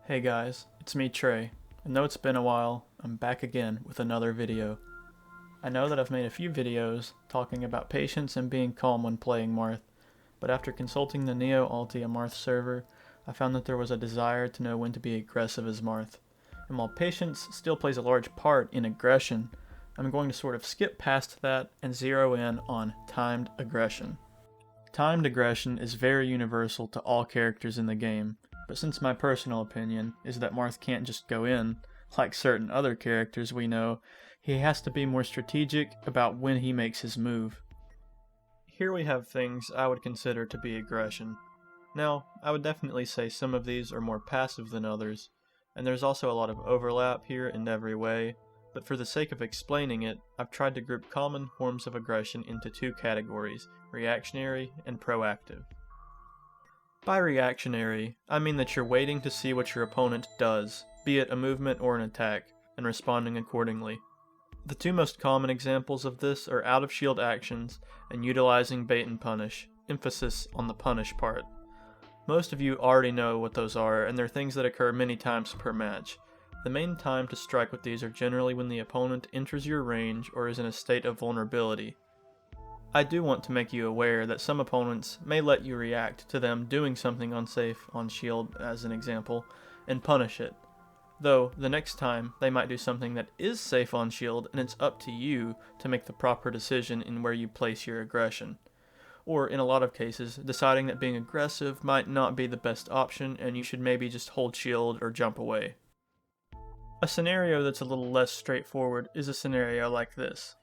Hey guys, it's me Trey, and though it's been a while, I'm back again with another video. I know that I've made a few videos talking about patience and being calm when playing Marth, but after consulting the Neo Altea Marth server, I found that there was a desire to know when to be aggressive as Marth. And while patience still plays a large part in aggression, I'm going to sort of skip past that and zero in on timed aggression. Timed aggression is very universal to all characters in the game, but since my personal opinion is that Marth can't just go in, like certain other characters we know, he has to be more strategic about when he makes his move. Here we have things I would consider to be aggression. Now, I would definitely say some of these are more passive than others, and there's also a lot of overlap here in every way, but for the sake of explaining it, I've tried to group common forms of aggression into two categories, reactionary and proactive. By reactionary, I mean that you're waiting to see what your opponent does, be it a movement or an attack, and responding accordingly. The two most common examples of this are out-of-shield actions and utilizing bait and punish, emphasis on the punish part. Most of you already know what those are, and they're things that occur many times per match. The main time to strike with these are generally when the opponent enters your range or is in a state of vulnerability. I do want to make you aware that some opponents may let you react to them doing something unsafe on shield, as an example, and punish it. Though, the next time, they might do something that is safe on shield, and it's up to you to make the proper decision in where you place your aggression. Or, in a lot of cases, deciding that being aggressive might not be the best option, and you should maybe just hold shield or jump away. A scenario that's a little less straightforward is a scenario like this.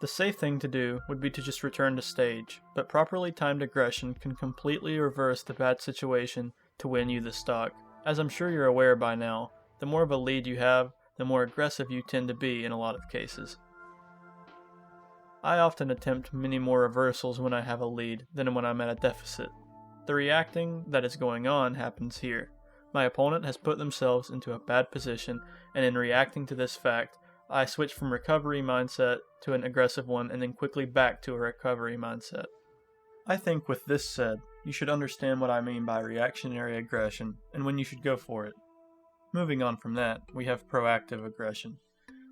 The safe thing to do would be to just return to stage, but properly timed aggression can completely reverse the bad situation to win you the stock. As I'm sure you're aware by now, the more of a lead you have, the more aggressive you tend to be in a lot of cases. I often attempt many more reversals when I have a lead than when I'm at a deficit. The reacting that is going on happens here. My opponent has put themselves into a bad position, and in reacting to this fact, I switch from recovery mindset to an aggressive one and then quickly back to a recovery mindset. I think with this said, you should understand what I mean by reactionary aggression and when you should go for it. Moving on from that, we have proactive aggression,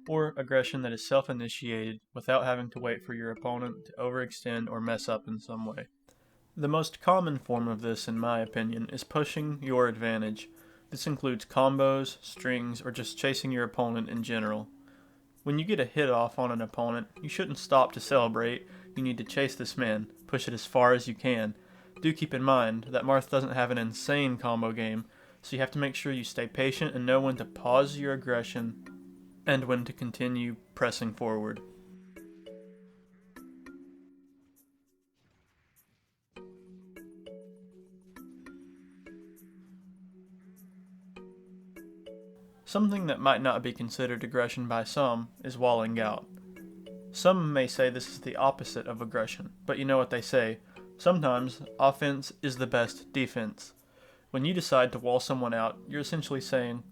or aggression that is self-initiated without having to wait for your opponent to overextend or mess up in some way. The most common form of this, in my opinion, is pushing your advantage. This includes combos, strings, or just chasing your opponent in general. When you get a hit off on an opponent, you shouldn't stop to celebrate. You need to chase this man, push it as far as you can. Do keep in mind that Marth doesn't have an insane combo game, so you have to make sure you stay patient and know when to pause your aggression and when to continue pressing forward. Something that might not be considered aggression by some is walling out. Some may say this is the opposite of aggression, but you know what they say, sometimes offense is the best defense. When you decide to wall someone out, you're essentially saying,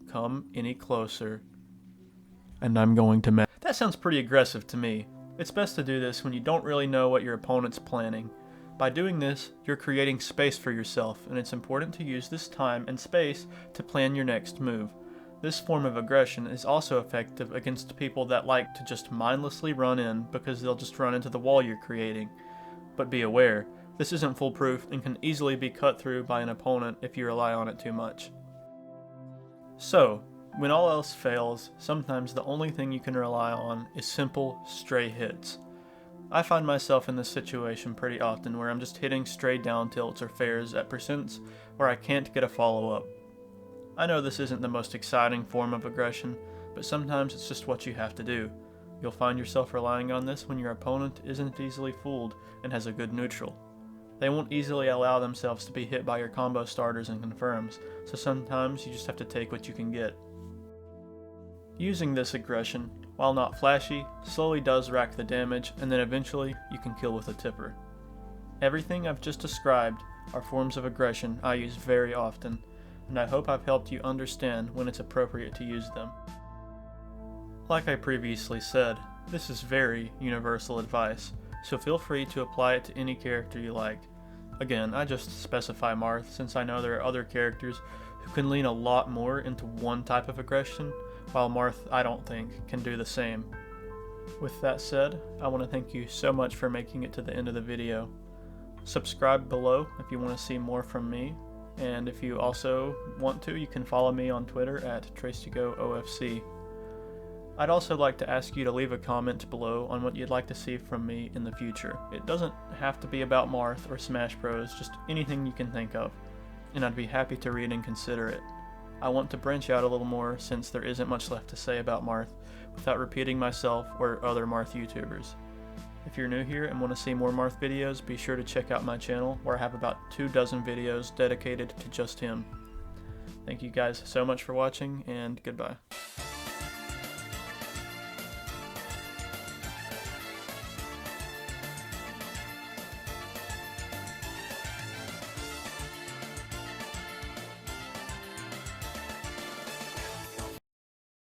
"Come any closer, and I'm going to That sounds pretty aggressive to me. It's best to do this when you don't really know what your opponent's planning. By doing this, you're creating space for yourself, and it's important to use this time and space to plan your next move. This form of aggression is also effective against people that like to just mindlessly run in because they'll just run into the wall you're creating. But be aware, this isn't foolproof and can easily be cut through by an opponent if you rely on it too much. So, when all else fails, sometimes the only thing you can rely on is simple, stray hits. I find myself in this situation pretty often where I'm just hitting stray down tilts or fares at percents where I can't get a follow-up. I know this isn't the most exciting form of aggression, but sometimes it's just what you have to do. You'll find yourself relying on this when your opponent isn't easily fooled and has a good neutral. They won't easily allow themselves to be hit by your combo starters and confirms, so sometimes you just have to take what you can get. Using this aggression, while not flashy, slowly does rack the damage, and then eventually you can kill with a tipper. Everything I've just described are forms of aggression I use very often, and I hope I've helped you understand when it's appropriate to use them. Like I previously said, this is very universal advice, so feel free to apply it to any character you like. Again, I just specify Marth since I know there are other characters who can lean a lot more into one type of aggression, while Marth, I don't think, can do the same. With that said, I want to thank you so much for making it to the end of the video. Subscribe below if you want to see more from me, and if you also want to, you can follow me on Twitter at TraceToGoOFC. I'd also like to ask you to leave a comment below on what you'd like to see from me in the future. It doesn't have to be about Marth or Smash Bros, just anything you can think of, and I'd be happy to read and consider it. I want to branch out a little more since there isn't much left to say about Marth without repeating myself or other Marth YouTubers. If you're new here and want to see more Marth videos, be sure to check out my channel where I have about 24 videos dedicated to just him. Thank you guys so much for watching, and goodbye.